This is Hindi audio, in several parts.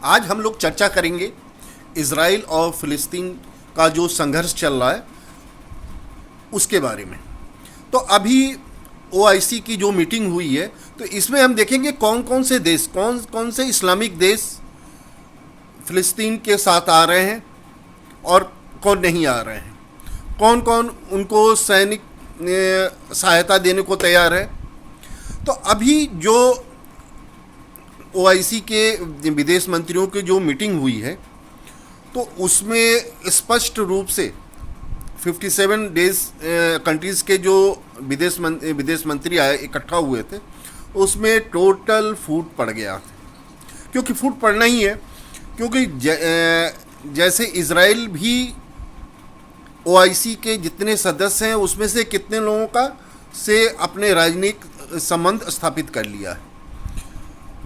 आज हम लोग चर्चा करेंगे इज़राइल और फ़िलिस्तीन का जो संघर्ष चल रहा है उसके बारे में। तो अभी ओआईसी की जो मीटिंग हुई है, तो इसमें हम देखेंगे कौन कौन से देश, कौन कौन से इस्लामिक देश फ़िलिस्तीन के साथ आ रहे हैं और कौन नहीं आ रहे हैं, कौन कौन उनको सैनिक सहायता देने को तैयार है। तो अभी जो ओआईसी के विदेश मंत्रियों की जो मीटिंग हुई है, तो उसमें स्पष्ट रूप से 57 देश कंट्रीज़ के जो विदेश मंत्री आए इकट्ठा हुए थे, उसमें टोटल फूट पड़ गया। क्योंकि फूट पड़ना ही है, क्योंकि जैसे इज़राइल भी ओआईसी के जितने सदस्य हैं उसमें से कितने लोगों का से अपने राजनीतिक संबंध स्थापित कर लिया है।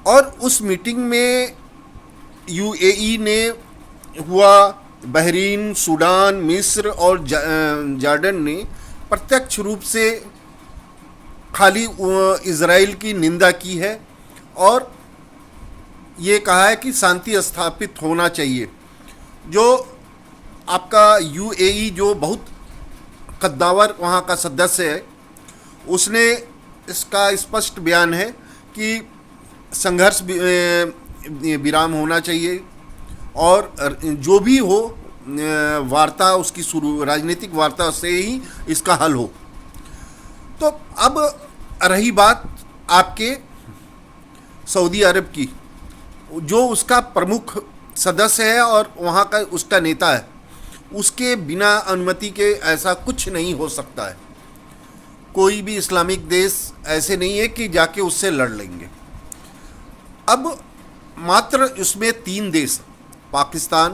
और उस मीटिंग में यूएई ने हुआ, बहरीन, सूडान, मिस्र और जॉर्डन ने प्रत्यक्ष रूप से खाली इज़राइल की निंदा की है और ये कहा है कि शांति स्थापित होना चाहिए। जो आपका यूएई जो बहुत कद्दावर वहाँ का सदस्य है, उसने इसका स्पष्ट बयान है कि संघर्ष विराम होना चाहिए और जो भी हो वार्ता उसकी शुरू, राजनीतिक वार्ता से ही इसका हल हो। तो अब रही बात आपके सऊदी अरब की, जो उसका प्रमुख सदस्य है और वहाँ का उसका नेता है, उसके बिना अनुमति के ऐसा कुछ नहीं हो सकता है। कोई भी इस्लामिक देश ऐसे नहीं है कि जाके उससे लड़ लेंगे। अब मात्र उसमें 3 देश, पाकिस्तान,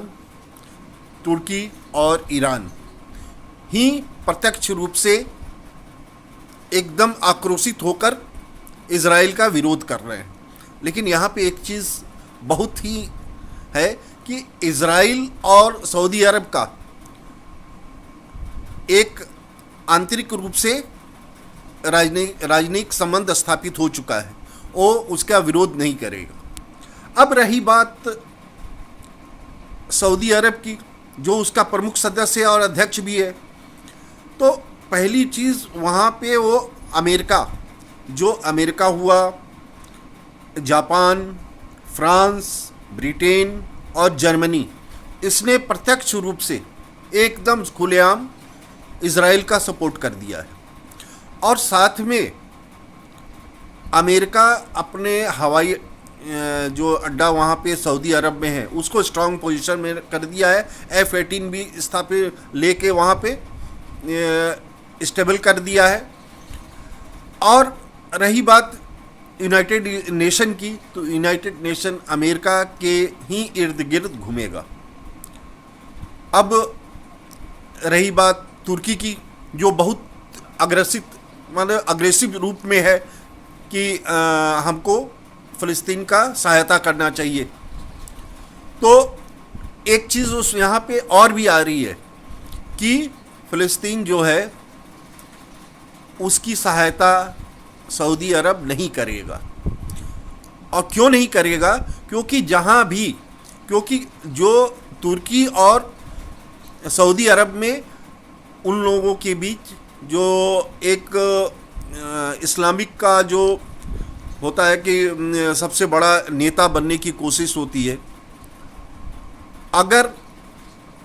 तुर्की और ईरान ही प्रत्यक्ष रूप से एकदम आक्रोशित होकर इज़राइल का विरोध कर रहे हैं। लेकिन यहाँ पे एक चीज़ बहुत ही है कि इज़राइल और सऊदी अरब का एक आंतरिक रूप से राजनयिक संबंध स्थापित हो चुका है, वो उसका विरोध नहीं करेगा। अब रही बात सऊदी अरब की, जो उसका प्रमुख सदस्य और अध्यक्ष भी है, तो पहली चीज़ वहाँ पे वो अमेरिका हुआ, जापान, फ्रांस, ब्रिटेन और जर्मनी, इसने प्रत्यक्ष रूप से एकदम खुलेआम इज़राइल का सपोर्ट कर दिया है। और साथ में अमेरिका अपने हवाई जो अड्डा वहाँ पे सऊदी अरब में है उसको स्ट्रांग पोजीशन में कर दिया है। F-18 भी स्थापित लेके वहाँ पे स्टेबल कर दिया है। और रही बात यूनाइटेड नेशन की, तो यूनाइटेड नेशन अमेरिका के ही इर्द गिर्द घूमेगा। अब रही बात तुर्की की, जो बहुत अग्रेसिव रूप में है कि हमको फ़लस्तीन का सहायता करना चाहिए। तो एक चीज़ उस यहाँ पे और भी आ रही है कि फ़लस्तीन जो है उसकी सहायता सऊदी अरब नहीं करेगा। और क्यों नहीं करेगा? क्योंकि जो तुर्की और सऊदी अरब में उन लोगों के बीच जो एक इस्लामिक का जो होता है कि सबसे बड़ा नेता बनने की कोशिश होती है, अगर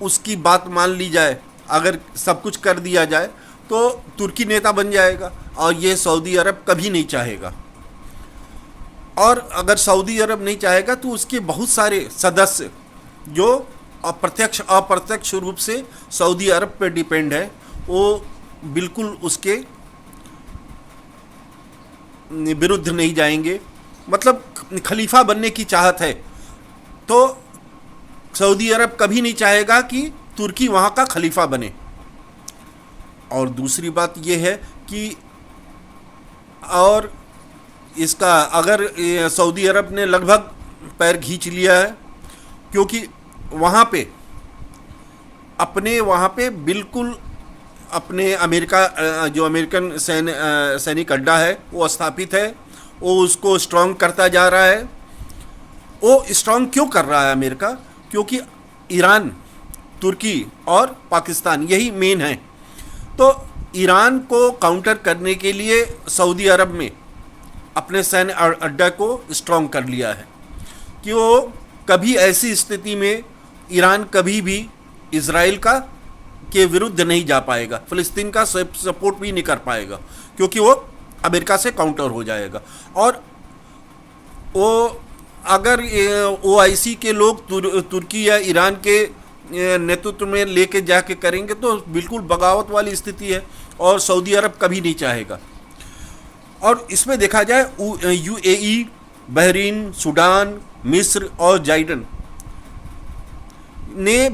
उसकी बात मान ली जाए, अगर सब कुछ कर दिया जाए, तो तुर्की नेता बन जाएगा और ये सऊदी अरब कभी नहीं चाहेगा। और अगर सऊदी अरब नहीं चाहेगा तो उसके बहुत सारे सदस्य जो अप्रत्यक्ष रूप से सऊदी अरब पर डिपेंड है, वो बिल्कुल उसके विरुद्ध नहीं जाएंगे। मतलब खलीफा बनने की चाहत है, तो सऊदी अरब कभी नहीं चाहेगा कि तुर्की वहाँ का खलीफा बने। और दूसरी बात यह है कि और इसका अगर सऊदी अरब ने लगभग पैर खींच लिया है, क्योंकि वहाँ पे बिल्कुल अपने जो अमेरिकन सैनिक अड्डा है वो स्थापित है, वो उसको स्ट्रॉन्ग करता जा रहा है। वो स्ट्रांग क्यों कर रहा है अमेरिका? क्योंकि ईरान, तुर्की और पाकिस्तान यही मेन है। तो ईरान को काउंटर करने के लिए सऊदी अरब में अपने सैन्य अड्डा को स्ट्रांग कर लिया है कि वो कभी ऐसी स्थिति में ईरान कभी भी इजराइल का के विरुद्ध नहीं जा पाएगा, फ़िलिस्तीन का सपोर्ट भी नहीं कर पाएगा, क्योंकि वो अमेरिका से काउंटर हो जाएगा। और वो अगर OIC के लोग तुर्की या ईरान के नेतृत्व में लेके जाके करेंगे तो बिल्कुल बगावत वाली स्थिति है, और सऊदी अरब कभी नहीं चाहेगा। और इसमें देखा जाए UAE, बहरीन, सूडान, मिस्र और जॉर्डन ने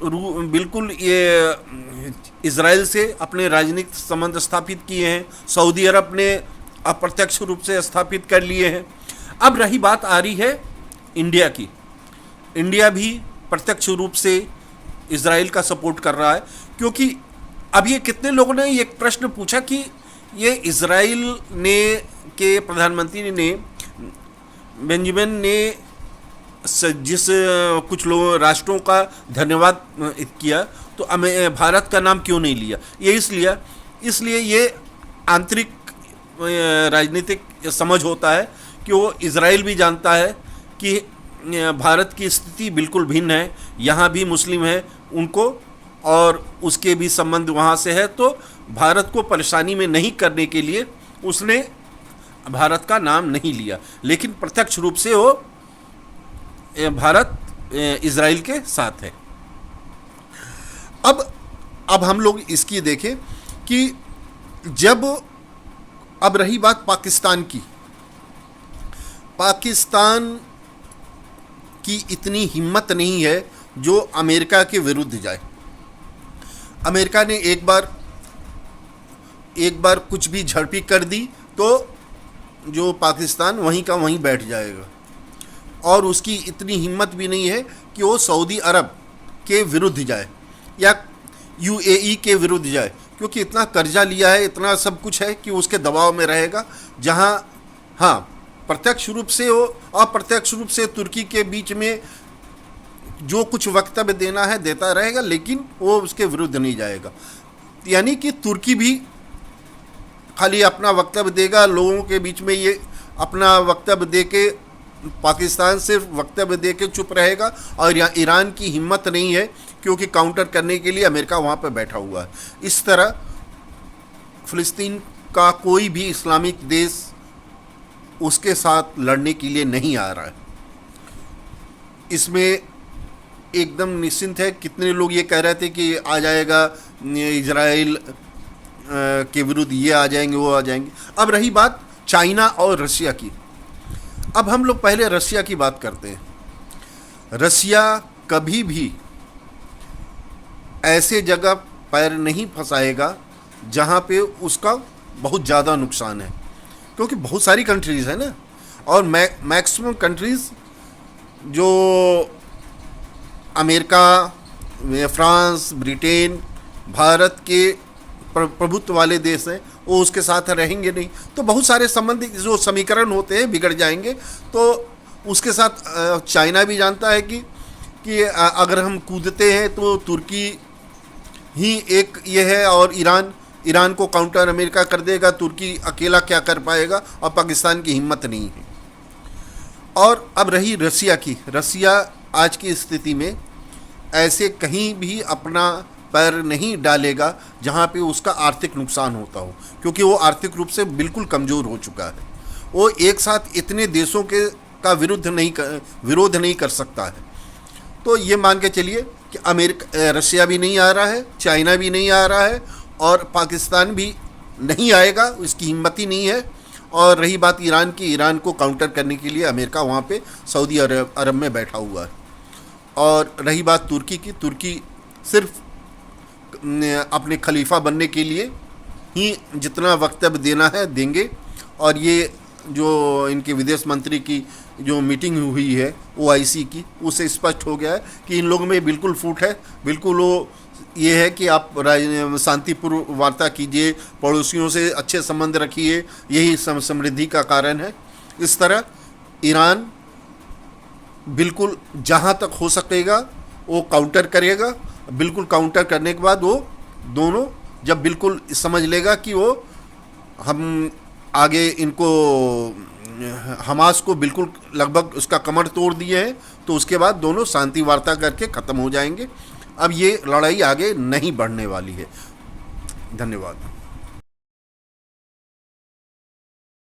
बिल्कुल ये इजराइल से अपने राजनीतिक संबंध स्थापित किए हैं। सऊदी अरब ने अप्रत्यक्ष रूप से स्थापित कर लिए हैं। अब रही बात आ रही है इंडिया की। इंडिया भी प्रत्यक्ष रूप से इजराइल का सपोर्ट कर रहा है, क्योंकि अब ये कितने लोगों ने ये प्रश्न पूछा कि ये इजराइल ने के प्रधानमंत्री ने बेंजामिन ने जिस कुछ लोग राष्ट्रों का धन्यवाद किया, तो भारत का नाम क्यों नहीं लिया? ये इसलिए ये आंतरिक राजनीतिक समझ होता है कि वो इजराइल भी जानता है कि भारत की स्थिति बिल्कुल भिन्न है, यहाँ भी मुस्लिम है उनको, और उसके भी संबंध वहाँ से है, तो भारत को परेशानी में नहीं करने के लिए उसने भारत का नाम नहीं लिया। लेकिन प्रत्यक्ष रूप से वो भारत इजराइल के साथ है। अब हम लोग इसकी देखें कि जब अब रही बात पाकिस्तान की, पाकिस्तान की इतनी हिम्मत नहीं है जो अमेरिका के विरुद्ध जाए। अमेरिका ने एक बार कुछ भी झड़पी कर दी तो जो पाकिस्तान वहीं का वहीं बैठ जाएगा, और उसकी इतनी हिम्मत भी नहीं है कि वो सऊदी अरब के विरुद्ध जाए या UAE के विरुद्ध जाए, क्योंकि इतना कर्जा लिया है, इतना सब कुछ है कि उसके दबाव में रहेगा। जहाँ हाँ प्रत्यक्ष रूप से हो, अप्रत्यक्ष रूप से तुर्की के बीच में जो कुछ वक्तव्य देना है देता रहेगा, लेकिन वो उसके विरुद्ध नहीं जाएगा। यानी कि तुर्की भी खाली अपना वक्तव्य देगा, लोगों के बीच में ये अपना वक्तव्य दे के, पाकिस्तान सिर्फ वक्तव्य दे के चुप रहेगा, और ईरान की हिम्मत नहीं है क्योंकि काउंटर करने के लिए अमेरिका वहाँ पर बैठा हुआ है। इस तरह फ़िलिस्तीन का कोई भी इस्लामिक देश उसके साथ लड़ने के लिए नहीं आ रहा है। इसमें एकदम निश्चिंत है। कितने लोग ये कह रहे थे कि आ जाएगा इजराइल के विरुद्ध, ये आ जाएंगे वो आ जाएंगे। अब रही बात चाइना और रशिया की। अब हम लोग पहले रशिया की बात करते हैं। रशिया कभी भी ऐसे जगह पैर नहीं फंसाएगा जहाँ पे उसका बहुत ज़्यादा नुकसान है, क्योंकि बहुत सारी कंट्रीज़ है ना, और मैक्सिमम कंट्रीज़ जो अमेरिका, फ्रांस, ब्रिटेन, भारत के प्रभुत्व वाले देश हैं, वो उसके साथ रहेंगे नहीं, तो बहुत सारे संबंध जो समीकरण होते हैं बिगड़ जाएंगे। तो उसके साथ चाइना भी जानता है कि अगर हम कूदते हैं तो तुर्की ही एक ये है, और ईरान को काउंटर अमेरिका कर देगा, तुर्की अकेला क्या कर पाएगा, और पाकिस्तान की हिम्मत नहीं है। और अब रही रसिया की। रसिया आज की स्थिति में ऐसे कहीं भी अपना पैर नहीं डालेगा जहाँ पे उसका आर्थिक नुकसान होता हो, क्योंकि वो आर्थिक रूप से बिल्कुल कमज़ोर हो चुका है। वो एक साथ इतने देशों का विरोध नहीं कर सकता है। तो ये मान के चलिए कि रशिया भी नहीं आ रहा है, चाइना भी नहीं आ रहा है, और पाकिस्तान भी नहीं आएगा, उसकी हिम्मत ही नहीं है। और रही बात ईरान की, ईरान को काउंटर करने के लिए अमेरिका वहाँ पे सऊदी अरब में बैठा हुआ है। और रही बात तुर्की की, तुर्की सिर्फ अपने खलीफा बनने के लिए ही जितना वक्तव्य देना है देंगे। और ये जो इनके विदेश मंत्री की जो मीटिंग हुई है OIC की, उससे स्पष्ट हो गया है कि इन लोगों में बिल्कुल फूट है। बिल्कुल वो ये है कि आप शांतिपूर्ण वार्ता कीजिए, पड़ोसियों से अच्छे संबंध रखिए, यही समृद्धि का कारण है। इस तरह ईरान बिल्कुल जहाँ तक हो सकेगा वो काउंटर करेगा। बिल्कुल काउंटर करने के बाद वो दोनों जब बिल्कुल समझ लेगा कि वो हम आगे इनको हमास को बिल्कुल लगभग उसका कमर तोड़ दिए हैं, तो उसके बाद दोनों शांति वार्ता करके ख़त्म हो जाएंगे। अब ये लड़ाई आगे नहीं बढ़ने वाली है। धन्यवाद।